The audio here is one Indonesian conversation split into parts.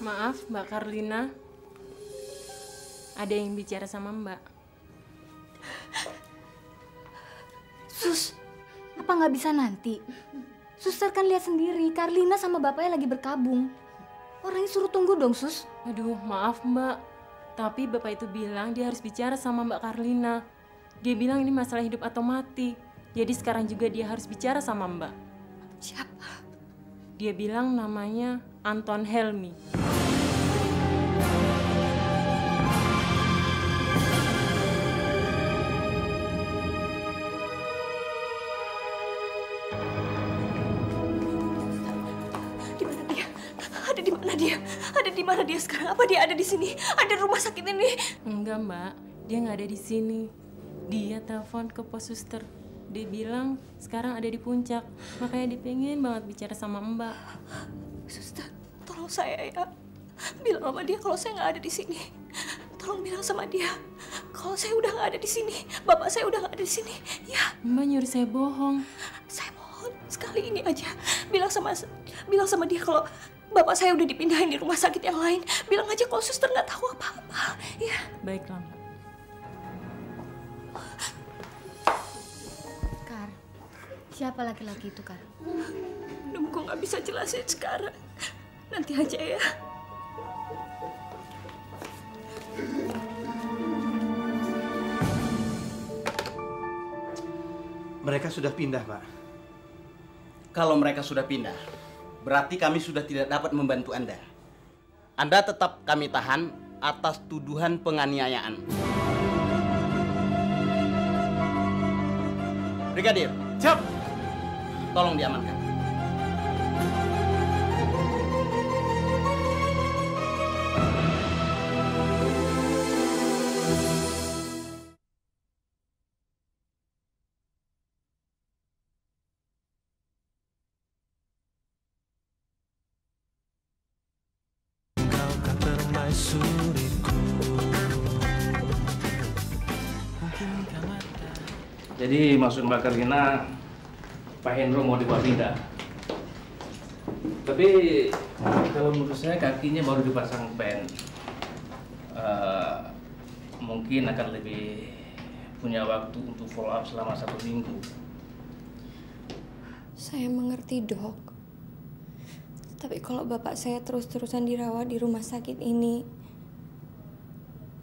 Maaf, Mbak Karlina. Ada yang bicara sama Mbak. Sus, apa nggak bisa nanti? Suster kan lihat sendiri, Karlina sama bapaknya lagi berkabung. Orangnya suruh tunggu dong, Sus. Aduh, maaf Mbak. Tapi Bapak itu bilang dia harus bicara sama Mbak Karlina. Dia bilang ini masalah hidup atau mati. Jadi sekarang juga dia harus bicara sama Mbak. Siapa? Dia bilang namanya Anton Helmi. Ada di mana dia sekarang? Apa dia ada di sini? Ada rumah sakit ini? Enggak, Mbak. Dia nggak ada di sini. Dia telepon ke pos suster. Dia bilang sekarang ada di puncak. Makanya dia pengen banget bicara sama Mbak. Suster, tolong saya ya. Bilang sama dia kalau saya nggak ada di sini. Tolong bilang sama dia kalau saya udah nggak ada di sini. Bapak saya udah nggak ada di sini. Ya. Mbak nyuruh saya bohong. Saya mohon sekali ini aja. Bilang sama dia kalau bapak saya udah dipindahin di rumah sakit yang lain. Bilang aja kalau suster nggak tahu apa-apa. Ya. Baiklah, Mbak. Kar, siapa laki-laki itu, Kar? Aduh, kok nggak bisa jelasin sekarang. Nanti aja ya. Mereka sudah pindah, Pak. Kalau mereka sudah pindah, berarti kami sudah tidak dapat membantu Anda. Anda tetap kami tahan atas tuduhan penganiayaan. Brigadir, Siap. tolong diamankan. Jadi maksud Mbak Karlina, Pak Hendro mau dibawa pindah. Tapi kalau menurut saya kakinya baru dipasang pen, mungkin akan lebih punya waktu untuk follow up selama 1 minggu. Saya mengerti, Dok. Tapi kalau bapak saya terus-terusan dirawat di rumah sakit ini,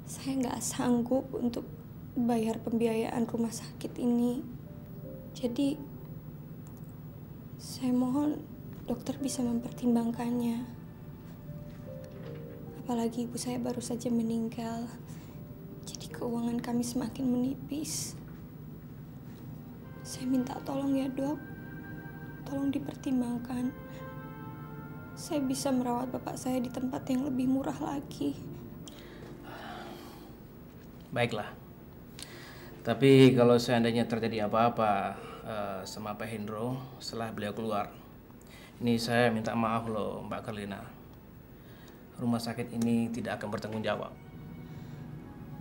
saya nggak sanggup untuk bayar pembiayaan rumah sakit ini. Jadi, saya mohon dokter bisa mempertimbangkannya. Apalagi ibu saya baru saja meninggal. Jadi keuangan kami semakin menipis. Saya minta tolong ya, Dok. Tolong dipertimbangkan. Saya bisa merawat bapak saya di tempat yang lebih murah lagi. Baiklah. Tapi kalau seandainya terjadi apa-apa sama Pak Hendro setelah beliau keluar, ini saya minta maaf loh Mbak Karlina. Rumah sakit ini tidak akan bertanggung jawab.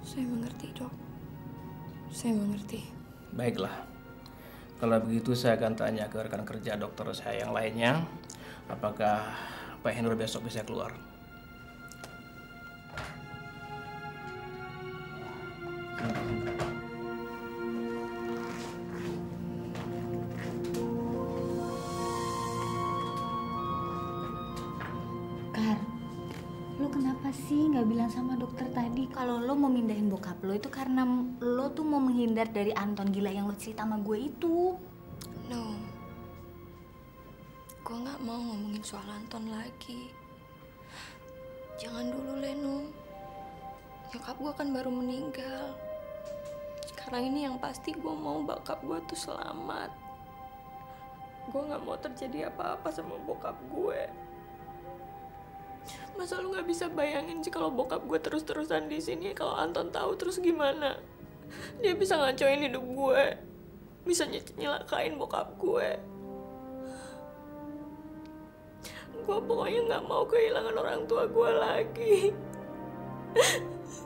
Saya mengerti, Dok. Saya mengerti. Baiklah. Kalau begitu saya akan tanya ke rekan kerja dokter saya yang lainnya, apakah Pak Hendro besok bisa keluar. Kar, lo kenapa sih nggak bilang sama dokter tadi kalau lo mau mindahin bokap lo itu karena lo tuh mau menghindar dari Anton gila yang lo cerita sama gue itu? No. Gue nggak mau ngomongin soal Anton lagi. Jangan dulu, Leno. Nyokap gue kan baru meninggal. Sekarang ini yang pasti gue mau bokap gue tuh selamat. Gue nggak mau terjadi apa-apa sama bokap gue. Masa lu nggak bisa bayangin sih kalau bokap gue terus-terusan di sini, kalau Anton tahu terus gimana? Dia bisa ngacoin hidup gue, bisa nyelakain bokap gue. Gue pokoknya nggak mau kehilangan orang tua gue lagi.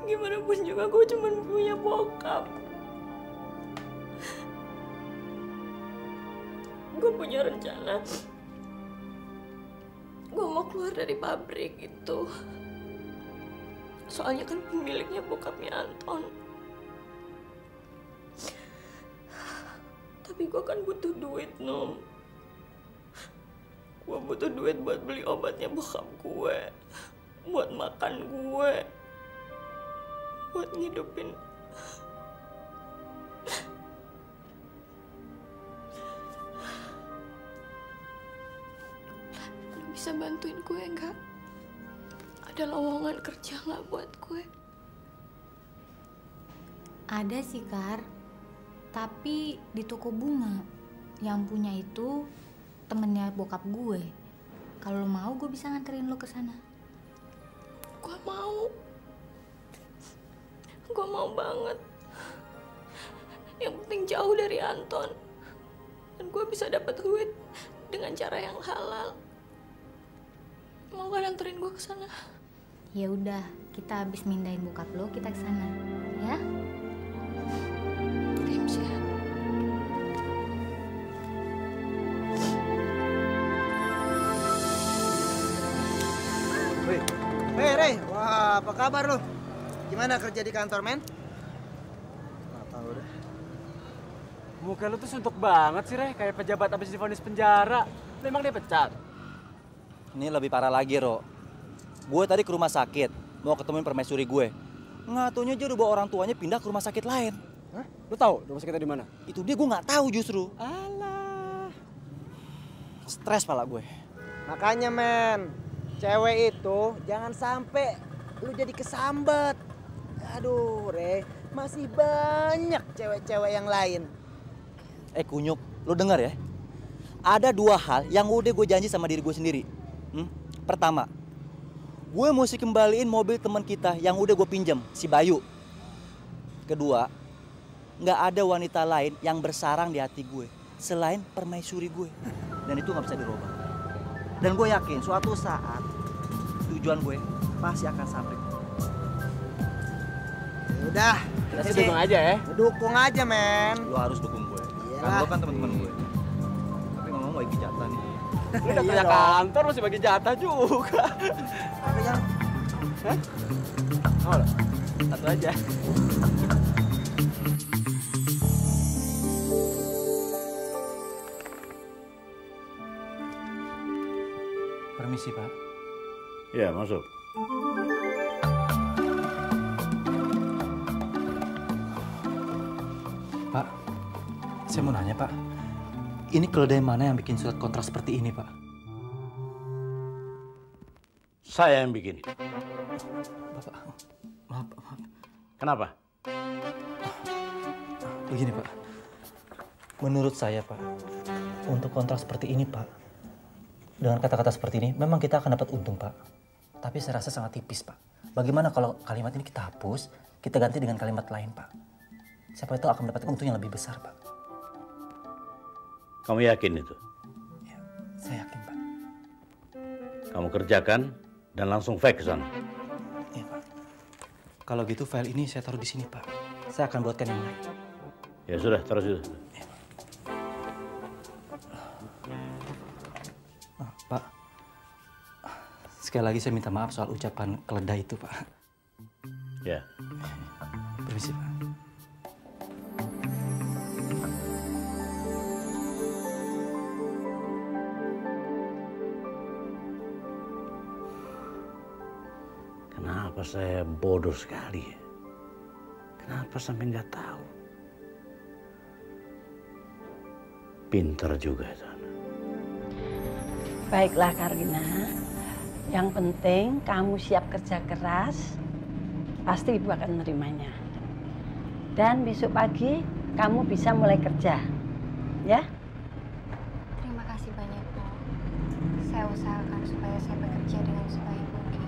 Gimana pun juga gue cuma punya bokap. Gue punya rencana. gue mau keluar dari pabrik itu. Soalnya kan pemiliknya bokapnya Anton. Tapi gue kan butuh duit, Nom. Gue butuh duit buat beli obatnya bokap gue, buat makan gue, buat ngidupin. Lu bisa bantuin gue nggak? Ada lowongan kerja nggak buat gue? Ada sih, Kar. Tapi di toko bunga. Yang punya itu temennya bokap gue. Kalau lo mau, gue bisa nganterin lo ke sana. Gue mau. Gue mau banget. Yang penting jauh dari Anton. Dan gue bisa dapat duit dengan cara yang halal. Mau gak nganterin gue ke sana? Ya udah, kita habis mindahin bokap lo, kita ke sana. Ya? Thanks ya. Hei, Rey. Wah, apa kabar lu? Gimana kerja di kantor, men? Nggak tahu deh. Muka lu tuh suntuk banget sih, Rey. Kayak pejabat abis divonis penjara. Memang dia pecat? Ini lebih parah lagi, Ro. Gue tadi ke rumah sakit, mau ketemuin permaisuri gue. Nggak taunya dia udah bawa orang tuanya pindah ke rumah sakit lain. Hah? Lu tahu rumah sakitnya di mana? Itu dia gue nggak tahu justru. Alah. Stres pala gue. Makanya, men. Cewek itu jangan sampai lu jadi kesambet. Aduh, Rey. Masih banyak cewek-cewek yang lain. Kunyuk, lu denger ya. Ada dua hal yang udah gue janji sama diri gue sendiri. Pertama, gue mesti kembaliin mobil teman kita yang udah gue pinjam, si Bayu. Kedua, nggak ada wanita lain yang bersarang di hati gue selain permaisuri gue. Dan itu nggak bisa dirubah. Dan gue yakin suatu saat tujuan gue pasti akan sampai. Udah, kita sih dukung aja ya. Dukung aja, men. Lo harus dukung gue. Iyalah. Kan lo kan teman-teman gue. Tapi ngomong bagi jatah nih. Lu udah kerja kantor masih bagi jatah juga. Apa yang? Hah? Oh, satu aja. Permisi, Pak. Ya, masuk. Pak, saya mau nanya, Pak. Ini keledai mana yang bikin surat kontrak seperti ini, Pak? Saya yang bikin. Bapak, maaf. Kenapa? Begini, Pak. Menurut saya, Pak, untuk kontrak seperti ini, Pak, dengan kata-kata seperti ini, memang kita akan dapat untung, Pak. Tapi saya rasa sangat tipis, Pak. Bagaimana kalau kalimat ini kita hapus, kita ganti dengan kalimat lain, Pak? Siapa itu akan mendapatkan untung yang lebih besar, Pak. Kamu yakin itu? Ya, saya yakin, Pak. Kamu kerjakan dan langsung fax ke sana. Iya, Pak. Kalau gitu file ini saya taruh di sini, Pak. Saya akan buatkan yang lain. Ya sudah, taruh situ. Pak, sekali lagi saya minta maaf soal ucapan keledai itu, Pak. Ya. Permisi, Pak. Kenapa saya bodoh sekali ya? Kenapa sampai nggak tahu? Pintar juga itu. Baiklah Karina, yang penting kamu siap kerja keras, pasti ibu akan menerimanya. Dan besok pagi kamu bisa mulai kerja, ya? Terima kasih banyak, Bu. Saya usahakan supaya saya bekerja dengan sebaik mungkin.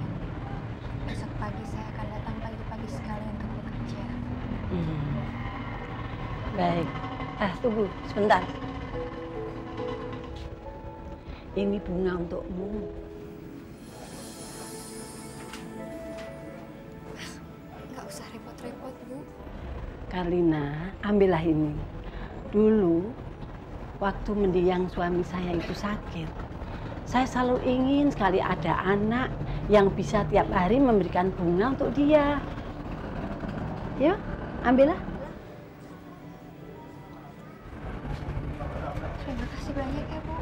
Besok pagi saya akan datang pagi-pagi sekali untuk bekerja. Baik. Tunggu sebentar. Ini bunga untukmu. Nggak usah repot-repot, Bu. Karina, ambillah ini. Dulu, waktu mendiang suami saya itu sakit, Saya selalu ingin sekali ada anak yang bisa tiap hari memberikan bunga untuk dia. Yuk, ambillah. Terima kasih banyak ya, Bu.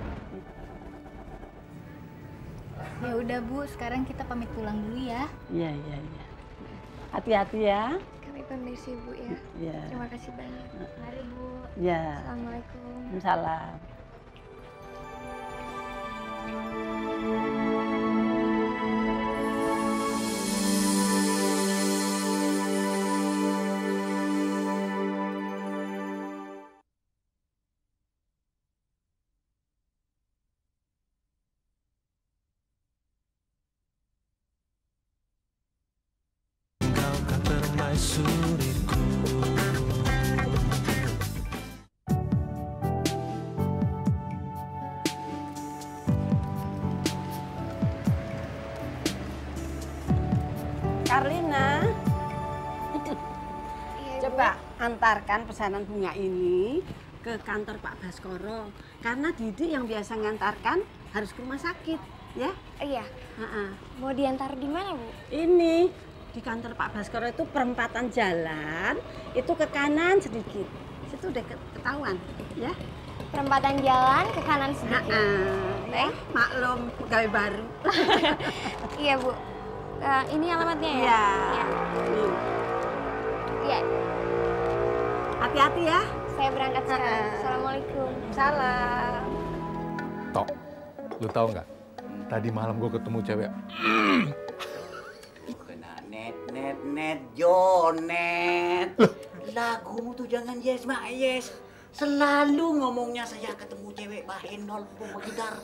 Ya udah, Bu, sekarang kita pamit pulang dulu ya. Iya. Hati-hati ya. Kami permisi, Bu ya. Iya. Terima kasih banyak. Mari, Bu. Iya. Assalamualaikum. Salam. Karlina, coba antarkan pesanan bunga ini ke kantor Pak Baskoro. Karena Didi yang biasa ngantarkan harus ke rumah sakit, ya? Iya. Mau diantar di mana, Bu? Ini di kantor Pak Baskoro itu perempatan jalan, itu ke kanan sedikit. Situ udah ketahuan, ya? Perempatan jalan ke kanan sedikit. Maklum, pegawai baru. Iya, Bu. Ini alamatnya ya? Iya. Iya. Hati-hati ya. Saya berangkat sekarang. Assalamualaikum. Salam. Tok, lu tahu nggak? Tadi malam gue ketemu cewek. Net, Jonet. Lagumu tuh jangan yes, Mak, yes. Selalu ngomongnya saya ketemu cewek bahenol gitar.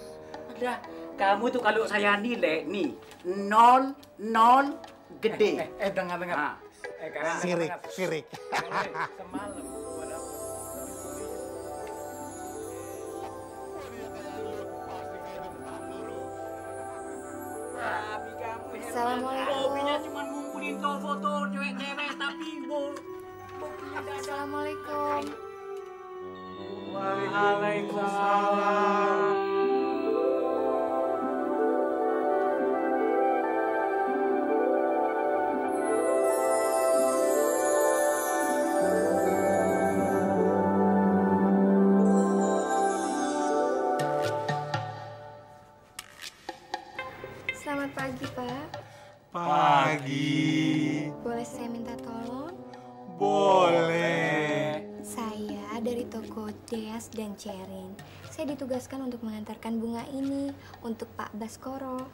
Ada, kamu tuh kalau saya nilai nih 0 gede. Dengar. Sirik. Semalam. Assalamualaikum. Hobinya cuma ngumpulin foto cewek-cewek tapi Assalamualaikum. Waalaikumsalam. Selamat pagi, Pak. Pagi. Boleh saya minta tolong? Boleh. Saya dari toko Deas dan Cerin. Saya ditugaskan untuk mengantarkan bunga ini untuk Pak Baskoro.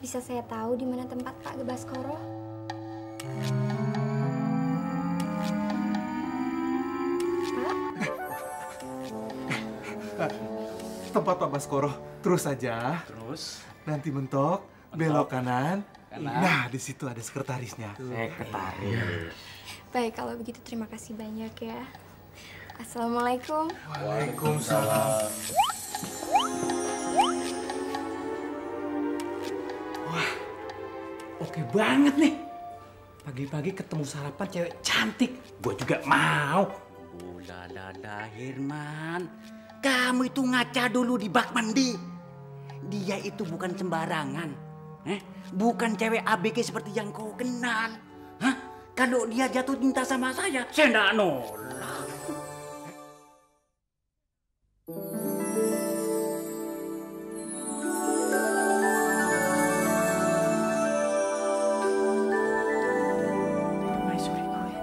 Bisa saya tahu di mana tempat Pak Baskoro? Pak? Tempat Pak Baskoro. Terus saja. Terus. Nanti mentok, belok kanan. Nah, di situ ada sekretarisnya. Sekretaris. Baik, kalau begitu terima kasih banyak ya. Assalamualaikum. Waalaikumsalam. Wah, oke banget nih. Pagi-pagi ketemu sarapan cewek cantik. Gua juga mau. Ulala, Herman. Kamu itu ngaca dulu di bak mandi. Dia itu bukan sembarangan. Bukan cewek ABG seperti yang kau kenal. Hah? Kalau dia jatuh cinta sama saya nggak nolak. Permaisuri gue.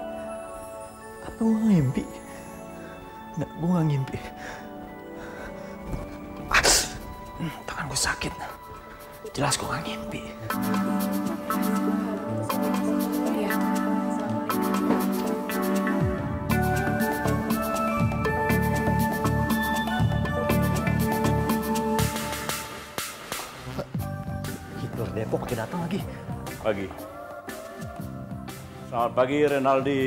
Apa gue ngimpi? Nggak, gue nggak ngimpi. Tangan gue sakit. Jelas gue nggak ngimpi. Hitler Depok pakai datang lagi. Pagi. Selamat pagi Renaldi.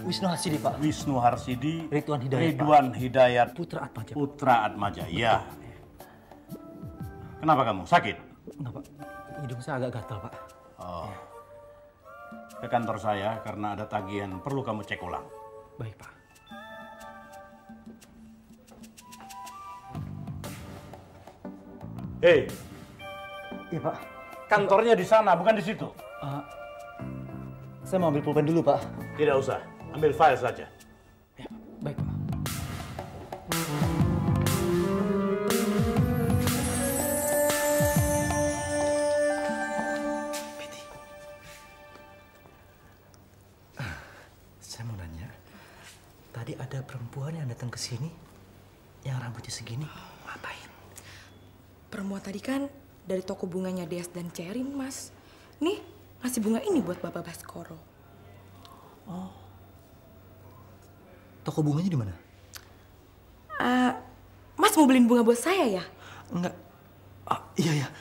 Wisnu Harsidi, Pak. Wisnu Harsidi. Ridwan Hidayat, Ridwan Hidayat. Putra Atmaja. Putra Atmaja, ya. Kenapa kamu? Sakit? Enggak, Pak. Hidung saya agak gatal, Pak. Oh. Ke kantor saya karena ada tagihan perlu kamu cek ulang. Baik, Pak. Hei. Iya, Pak. Kantornya di sana, bukan di situ. Saya mau ambil pulpen dulu, Pak. Tidak usah. Ambil file saja. Baik, Pak. Saya mau nanya, tadi ada perempuan yang datang ke sini yang rambutnya segini, ngapain? Perempuan tadi kan dari toko bunganya Deas dan Cerin, Mas. Nih, ngasih bunga ini buat Bapak Baskoro. Oh. Toko bunganya di mana? Mas mau beliin bunga buat saya ya? Enggak. Iya.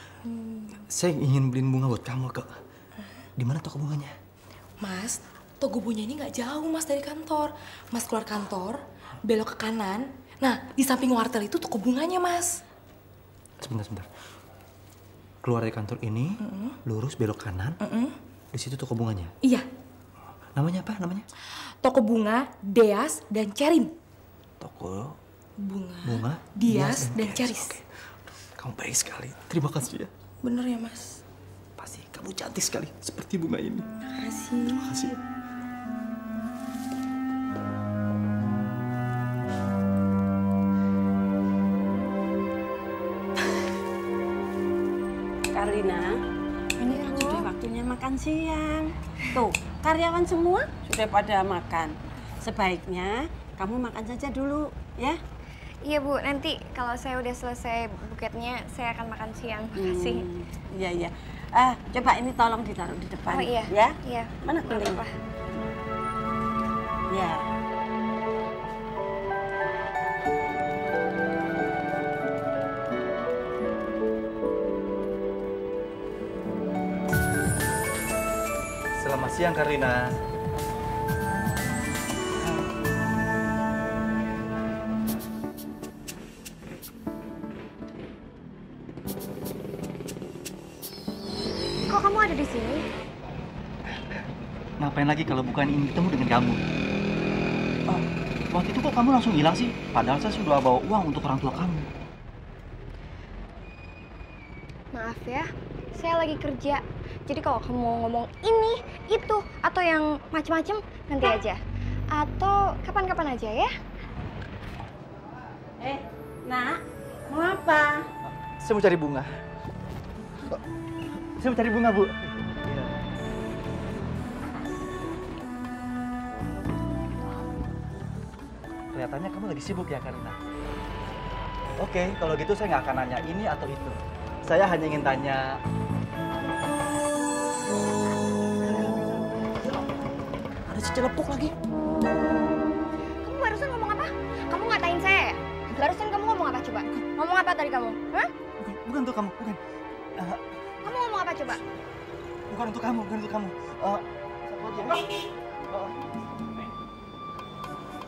Saya ingin beliin bunga buat kamu, Kak. Di mana toko bunganya? Mas, toko bunganya ini nggak jauh, Mas, dari kantor. Mas keluar kantor, belok ke kanan. Nah, di samping wartel itu toko bunganya, Mas. Sebentar. Keluar dari kantor ini, lurus belok kanan. Di situ toko bunganya. Iya. Namanya apa? Namanya? Toko bunga Deas dan Cerin. Toko bunga Deas dan Ceris. Oke. Kamu baik sekali. Terima kasih ya. Bener ya, Mas? Pasti kamu cantik sekali seperti bunga ini. Makasih. Terima kasih. Karlina, ini kan sudah waktunya makan siang. Tuh, karyawan semua sudah pada makan. Sebaiknya kamu makan saja dulu, ya. Iya Bu, nanti kalau saya udah selesai buketnya, saya akan makan siang. Makasih. Iya. Coba ini tolong ditaruh di depan. Oh iya. Ya? Iya. Mana kuning? Ya. Selamat siang, Karina. Kok kamu ada di sini? Ngapain lagi kalau bukan ingin ketemu dengan kamu? Waktu itu kok kamu langsung hilang sih? Padahal saya sudah bawa uang untuk orang tua kamu. Maaf ya, saya lagi kerja. Jadi kalau kamu mau ngomong ini, itu, atau yang macem-macem, nanti aja. Atau kapan-kapan aja ya. Nak, mau apa? Saya mau cari bunga. Saya mau cari bunga, Bu. Kelihatannya kamu lagi sibuk ya, Karina. Oke, kalau gitu saya nggak akan nanya ini atau itu. Saya hanya ingin tanya... Ada cicelepuk lagi. Kamu barusan ngomong apa? Kamu ngatain saya ya? Barusan kamu ngomong apa coba? Ngomong apa tadi kamu? Hah? Bukan untuk kamu, bukan. Kamu ngomong apa coba? Bukan untuk kamu, bukan untuk kamu.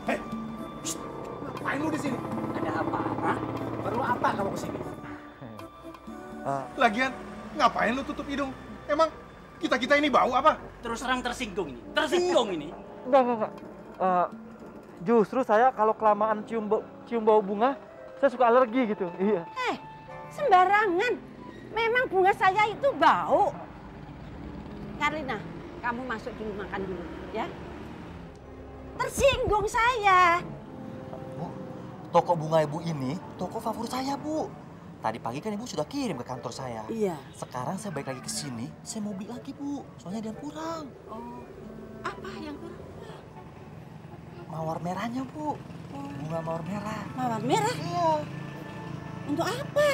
Hei, ngapain lu di sini? Ada apa? Hah? Perlu apa kamu kesini? Lagian, ngapain lu tutup hidung? Emang kita ini bau apa? Terus terang tersinggung ini. Tersinggung ini. Enggak. Justru saya kalau kelamaan cium bau bunga, saya suka alergi gitu. Iya. Sembarangan. Memang bunga saya itu bau. Karlina, kamu masuk dulu makan dulu, ya. Tersinggung saya. Bu, toko bunga Ibu ini toko favorit saya, Bu. Tadi pagi kan Ibu sudah kirim ke kantor saya. Iya. Sekarang saya balik lagi ke sini, saya mau beli lagi, Bu. Soalnya ada yang kurang. Oh, apa yang kurang? Mawar merahnya, Bu. Bunga mawar merah. Mawar merah? Iya. Untuk apa?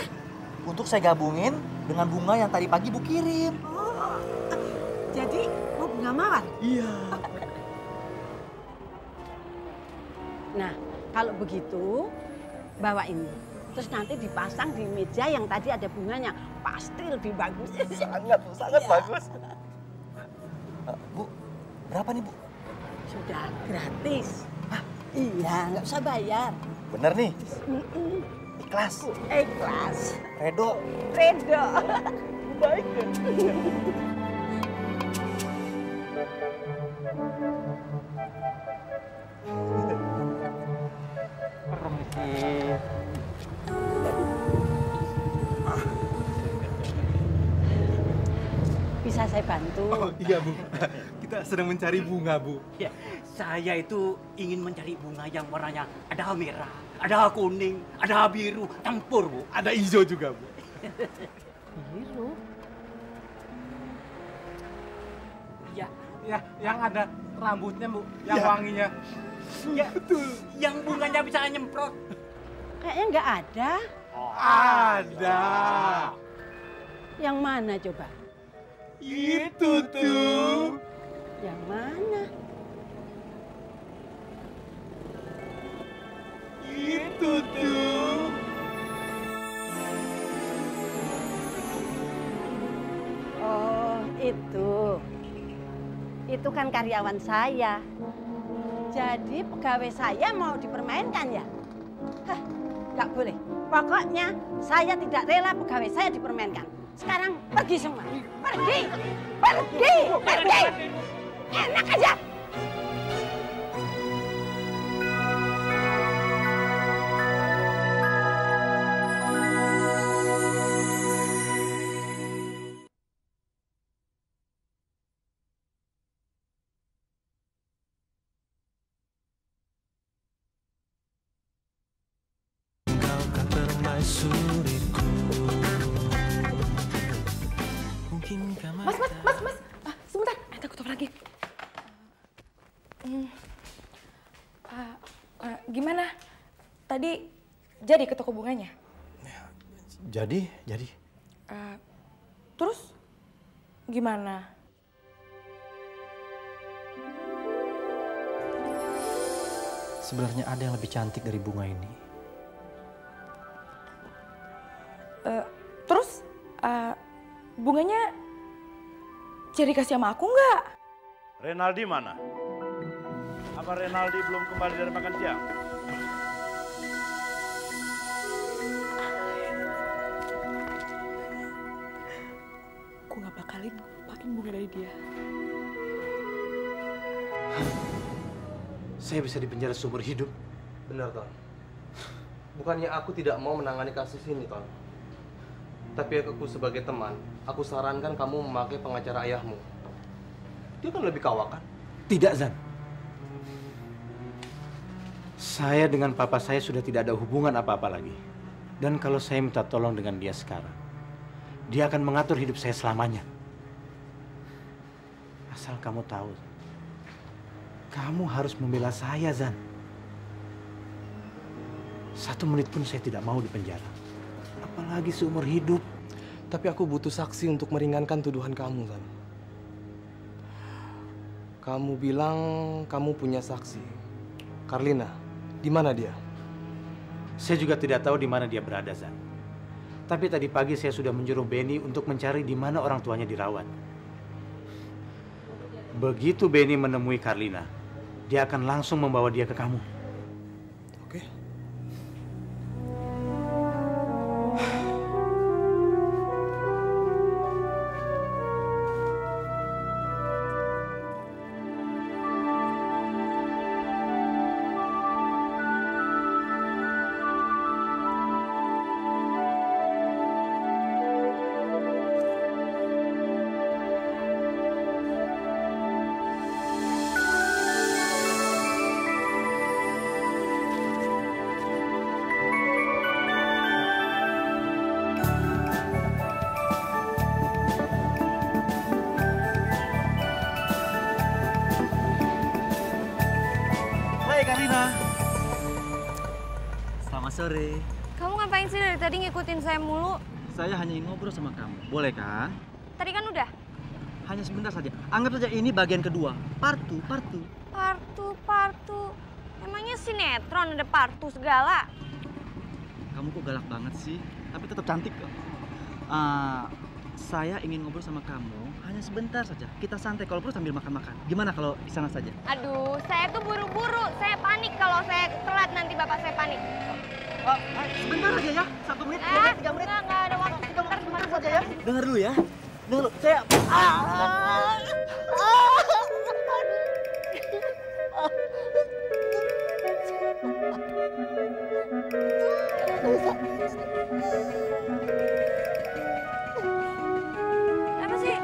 Untuk saya gabungin dengan bunga yang tadi pagi Bu kirim. Oh, jadi mau bunga mawar? Iya. Nah, kalau begitu, bawa ini. Terus nanti dipasang di meja yang tadi ada bunganya. Pasti lebih bagus. Sangat bagus. Bu, berapa nih, Bu? Sudah gratis. Iya, nggak usah bayar. Bener nih? Ikhlas? Ikhlas. Redo? Redo. Baik ya? Permisi. saya bantu? Oh iya Bu, kita sedang mencari bunga Bu. Ya, saya itu ingin mencari bunga yang warnanya ada merah, ada kuning, ada biru, campur Bu. Ada hijau juga Bu. Biru? Ya, Ya, yang ada rambutnya Bu, yang Ya. wanginya. ya betul. Yang bunganya bisa nyemprot. Kayaknya nggak ada. Ada. Yang mana coba? Itu tuh. Yang mana? Itu tuh. Oh, itu. Itu kan karyawan saya. Jadi pegawai saya mau dipermainkan ya? Hah, nggak boleh. Pokoknya saya tidak rela pegawai saya dipermainkan. Sekarang pergi semua. Pergi! Pergi! Pergi! Enak aja! Mas, sebentar. Takut apa lagi? Gimana? Tadi jadi ke toko bunganya? Jadi. Terus gimana? Sebenarnya ada yang lebih cantik dari bunga ini. Terus bunganya jadi kasih sama aku nggak? Renaldi mana? Apa Renaldi belum kembali dari makan siang? Aku nggak bakalin pakai bunga dari dia. Saya bisa dipenjara seumur hidup. Benar, Ton. Bukannya aku tidak mau menangani kasus ini, Ton. Tapi aku sebagai teman, aku sarankan kamu memakai pengacara ayahmu. Dia kan lebih kawakan. Tidak, Zan. Saya dengan papa saya sudah tidak ada hubungan apa-apa lagi. Dan kalau saya minta tolong dengan dia sekarang, dia akan mengatur hidup saya selamanya. Asal kamu tahu, kamu harus membela saya, Zan. 1 menit pun saya tidak mau dipenjara. Apalagi seumur hidup. Tapi aku butuh saksi untuk meringankan tuduhan kamu, Zan. Kamu bilang kamu punya saksi. Karlina, di mana dia? Saya juga tidak tahu di mana dia berada, Zan. Tapi tadi pagi saya sudah menyuruh Benny untuk mencari di mana orang tuanya dirawat. Begitu Benny menemui Karlina, dia akan langsung membawa dia ke kamu. Oke. Hai Karina. Selamat sore. Kamu ngapain sih dari tadi ngikutin saya mulu? Saya hanya ingin ngobrol sama kamu. Boleh kan? Tadi kan udah. Hanya sebentar saja. Anggap saja ini bagian kedua. Partu. Partu. Emangnya sinetron ada partu segala? Kamu kok galak banget sih? Tapi tetap cantik kok. Saya ingin ngobrol sama kamu hanya sebentar saja. Kita santai, kalau perlu sambil makan-makan. Gimana kalau di sana saja? Aduh, saya tuh buru-buru. Saya panik kalau saya telat nanti bapak saya panik. Sebentar aja ya. 1 menit, 2 menit, 3 menit. Nggak ada waktu. Sebentar saja ya. Dengar dulu ya. Dengar dulu. Saya... Apa sih?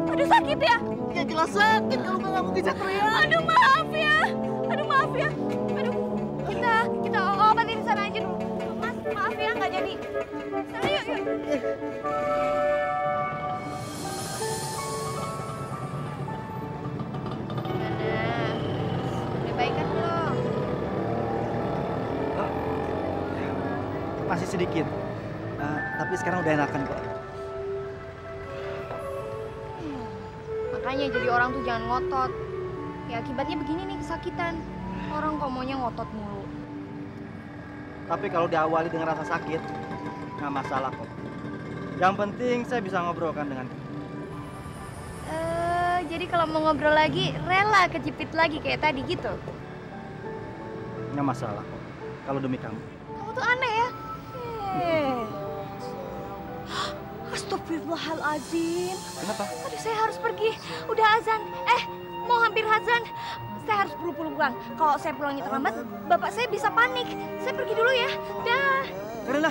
Aduh sakit ya? Ya jelas sakit kalau nggak bisa teriak. Aduh maaf ya. Aduh, kita obatin di sana aja dulu. Mas, maaf ya nggak jadi. Sana yuk. Udah baik kan belum? Masih sedikit. Tapi sekarang udah enakan kok. Makanya jadi orang tuh jangan ngotot. Ya akibatnya begini nih kesakitan. Orang kok maunya ngotot mulu. Tapi kalau diawali dengan rasa sakit, nggak masalah kok. Yang penting saya bisa ngobrolkan dengan kamu. Jadi kalau mau ngobrol lagi, rela kejepit lagi kayak tadi gitu? Nggak masalah kok, kalau demi kamu. Kamu tuh aneh ya? Astagfirullahaladzim. Kenapa? Aduh, saya harus pergi. Udah azan. Mau hampir azan. Saya harus buru-buru pulang. Kalau saya pulangnya terlambat, bapak saya bisa panik. Saya pergi dulu ya. Dah. Karena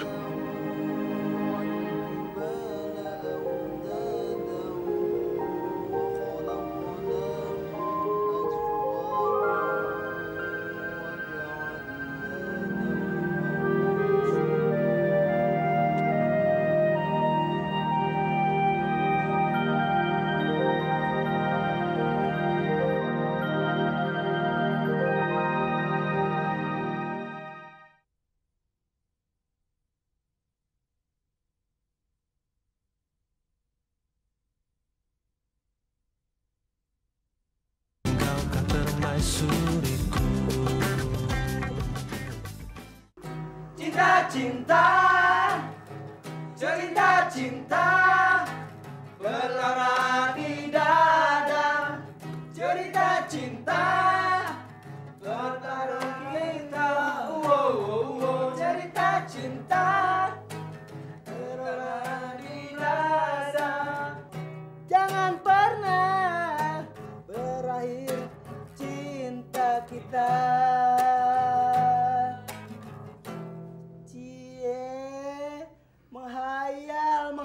Cinta berlama di dada. Cerita cinta bertaruh kita. Cerita cinta berlama di dada. Jangan pernah berakhir cinta kita. Menghayal.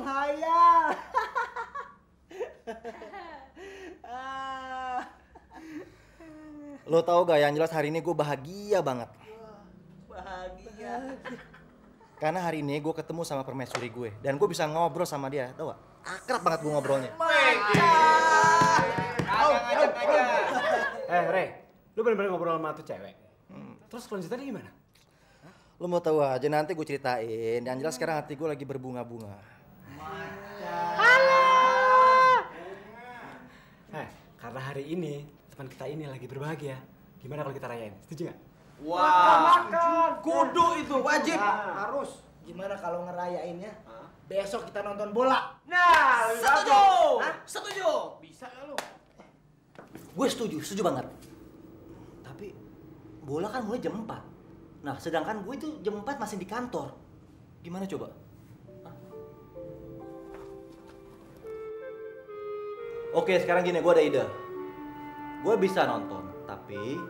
lo tau gak, yang jelas hari ini gue bahagia banget. Bahagia. Karena hari ini gue ketemu sama permaisuri gue dan gue bisa ngobrol sama dia, tau gak? Akrab banget gue ngobrolnya. Rey, lu bener-bener ngobrol sama tuh cewek. Terus kelanjutannya gimana? Lo mau tahu aja, nanti gue ceritain. Yang jelas sekarang hati gue lagi berbunga-bunga. Karena hari ini teman kita ini lagi berbahagia. Gimana kalau kita rayain? Setuju nggak? Makan. Kudu itu wajib. Harus. Gimana kalau ngerayainnya? Besok kita nonton bola. Nah, Setuju. Bisa nggak lu? Gue setuju banget. Tapi bola kan mulai jam 4. Nah, sedangkan gue itu jam 4 masih di kantor. Gimana coba? Oke, sekarang gini, gue ada ide. Gue bisa nonton, tapi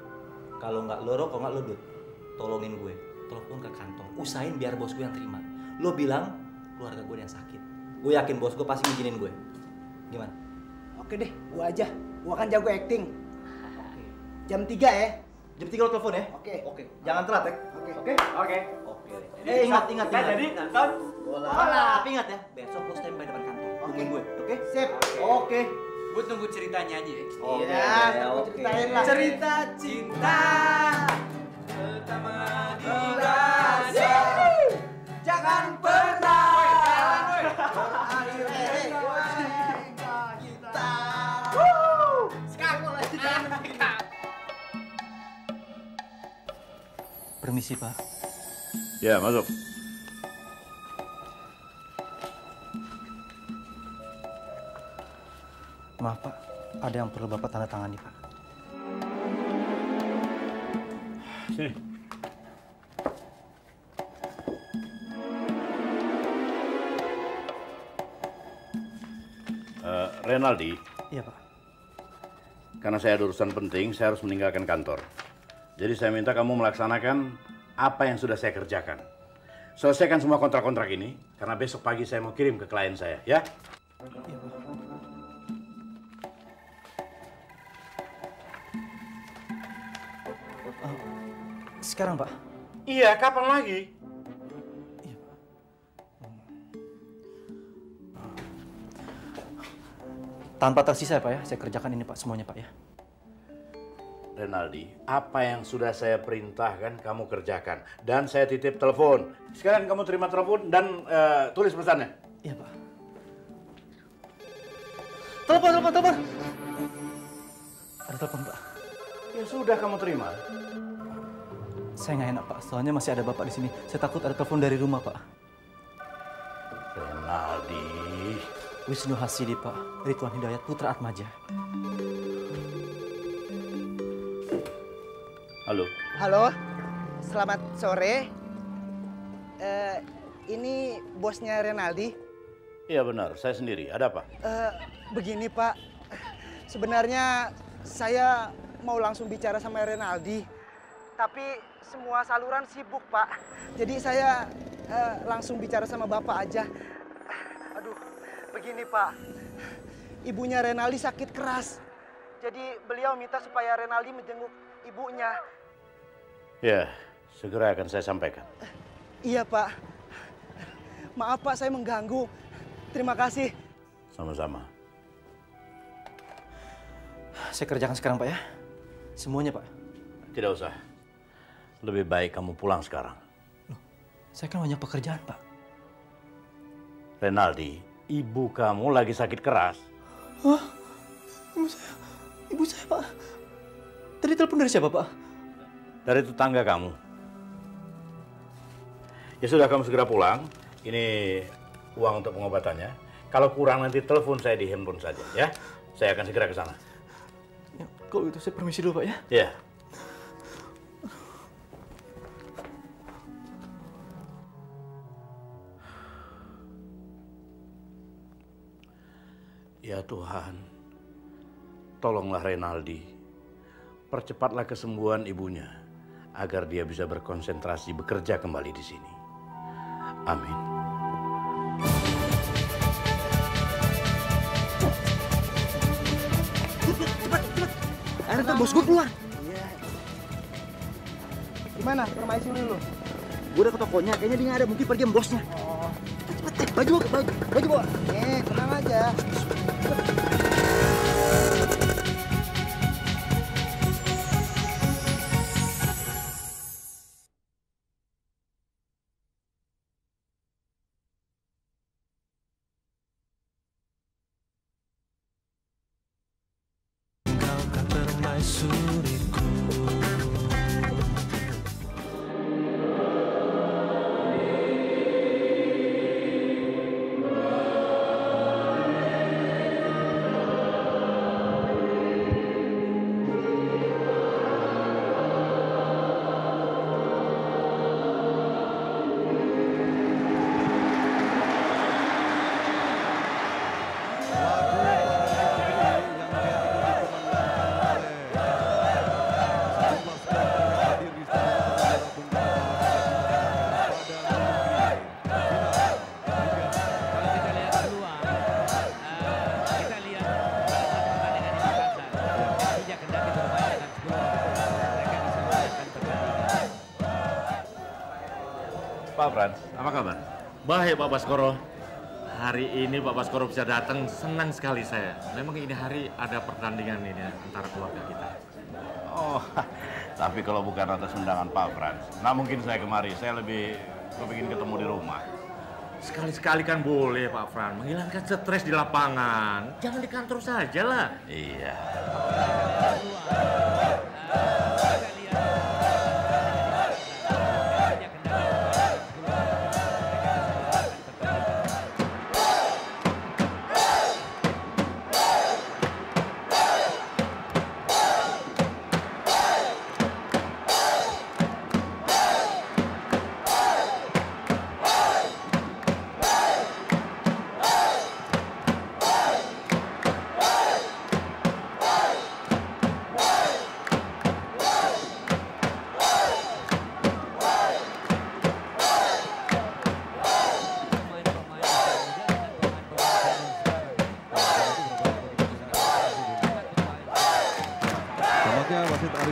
kalau nggak lo rokok, nggak lo dud, tolongin gue. Telepon ke kantor, usahain biar bos gue yang terima. Lo bilang keluarga gue yang sakit. Gue yakin bos gue pasti ngizinin gue. Gimana? Oke deh, gue aja. Gue kan jago acting. Jam 3 ya. Jam 3 lo telepon ya? Oke. Jangan telat ya? Oke. Ingat. Jadi nonton bola. Tapi ingat ya, besok lo standby depan kantor. Tungguin gue, oke? Sip. Oke. Gue tunggu ceritanya aja ya. Oke. Ceritain lah. Cerita cinta pertama di rasa. Jangan pernah berakhir kita. Sekarang kita. Permisi, Pak. Ya, masuk. Maaf, Pak. Ada yang perlu Bapak tanda tangani, Pak. Sini. Renaldi. Iya, Pak. Karena saya ada urusan penting, saya harus meninggalkan kantor. Jadi saya minta kamu melaksanakan apa yang sudah saya kerjakan. Selesaikan semua kontrak-kontrak ini, karena besok pagi saya mau kirim ke klien saya, ya? Iya, Pak. Sekarang, Pak? Iya, kapan lagi? Tanpa tersisa ya, Pak ya. Saya kerjakan ini, Pak, semuanya, Pak ya. Renaldi, apa yang sudah saya perintahkan kamu kerjakan. Dan saya titip telepon. Sekarang kamu terima telepon dan tulis pesannya. Iya, Pak. Telepon. Ada telepon, Pak. Ya sudah, kamu terima. Saya nggak enak, Pak. Soalnya masih ada Bapak di sini. Saya takut ada telepon dari rumah, Pak. Renaldi. Wisnu Hasidi, Pak. Ridwan Hidayat, Putra Atmaja. Halo. Halo, selamat sore. Ini bosnya Renaldi. Iya benar, saya sendiri. Ada apa? Begini Pak, sebenarnya saya mau langsung bicara sama Renaldi. Tapi semua saluran sibuk Pak. Jadi saya langsung bicara sama Bapak aja. Aduh, begini Pak. Ibunya Renaldi sakit keras. Jadi beliau minta supaya Renaldi menjenguk ibunya. Ya, segera akan saya sampaikan. Iya Pak. Maaf Pak, saya mengganggu. Terima kasih. Sama-sama. Saya kerjakan sekarang, Pak ya. Semuanya, Pak. Tidak usah. Lebih baik kamu pulang sekarang. Loh, saya kan banyak pekerjaan, Pak. Renaldi, ibu kamu lagi sakit keras. Hah? Ibu saya, Pak. Tadi telepon dari siapa, Pak? Dari tetangga kamu. Ya sudah, kamu segera pulang. Ini uang untuk pengobatannya. Kalau kurang nanti telepon saya di handphone saja, ya. Saya akan segera ke sana. Ya, kalau gitu saya permisi dulu, Pak ya. Iya. Ya Tuhan, tolonglah Renaldi. Percepatlah kesembuhan ibunya agar dia bisa berkonsentrasi bekerja kembali di sini. Amin. Cepat. Akhirnya ntar bos gue keluar. Iya. Gimana? Permaisuri lu? Gue udah ke tokonya, kayaknya dia nggak ada. Mungkin pergi sama bosnya. Oh. Cepet, baju bawa. Tenang aja. Pak Frans, apa kabar? Baik Pak Baskoro. Hari ini Pak Baskoro bisa datang, senang sekali saya. Memang ini hari ada pertandingan ini antara keluarga kita. Oh, tapi kalau bukan atas undangan Pak Frans, nggak mungkin saya kemari. Saya lebih kepingin ketemu di rumah. Sekali-sekali kan boleh Pak Frans, menghilangkan stres di lapangan. Jangan di kantor saja lah. Iya.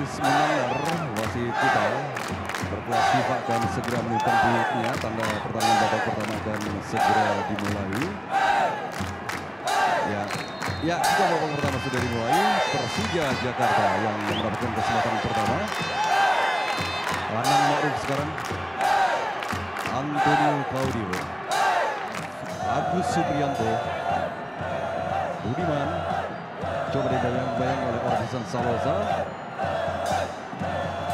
nyaris melanggar wasit kita. Berkelas FIFA akan segera menunjukkan duitnya. Tanda pertandingan babak pertama akan segera dimulai. Ya, jika babak pertama sudah dimulai, Persija Jakarta yang mendapatkan kesempatan pertama. Lanang Ma'ruf sekarang. Antonio Claudio. Agus Supriyanto. Budiman. Coba dibayang-bayang oleh Ortisan Salosa.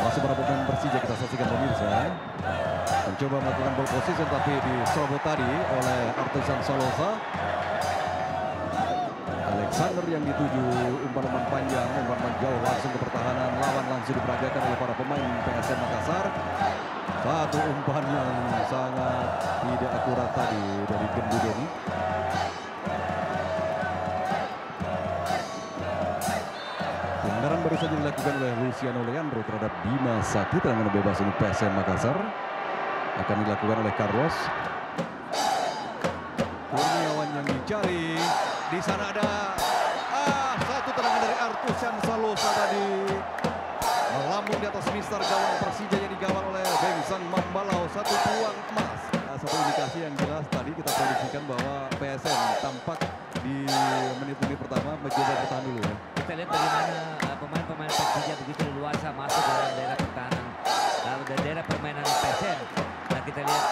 Masih para pemain Persija kita saksikan pemirsa. Mencoba melakukan ball position tapi diserobot tadi oleh Ortisan Salosa. Alexander yang dituju umpan-umpan panjang, umpan jauh langsung ke pertahanan lawan, langsung diperagakan oleh para pemain PSM Makassar. Satu umpan yang sangat tidak akurat tadi dari Gendu Deni. Pelanggaran baru saja dilakukan oleh Luciano Leandro terhadap Bima Sakti. Tendangan bebas untuk PSM Makassar akan dilakukan oleh Carlos. Kurniawan yang dicari. Di sana ada satu tendangan dari Artusan Salosa tadi. Melambung di atas mister gawang Persija yang digawang oleh Bengsan Mambalau. Satu peluang emas. Satu indikasi yang jelas tadi kita prediksikan bahwa PSM tampak di menit-menit pertama mencoba bertahan dulu ya. Kita lihat bagaimana pemain-pemain Persija begitu luasa masuk ke dalam daerah pertahanan, dari daerah permainan PSM. Nah kita lihat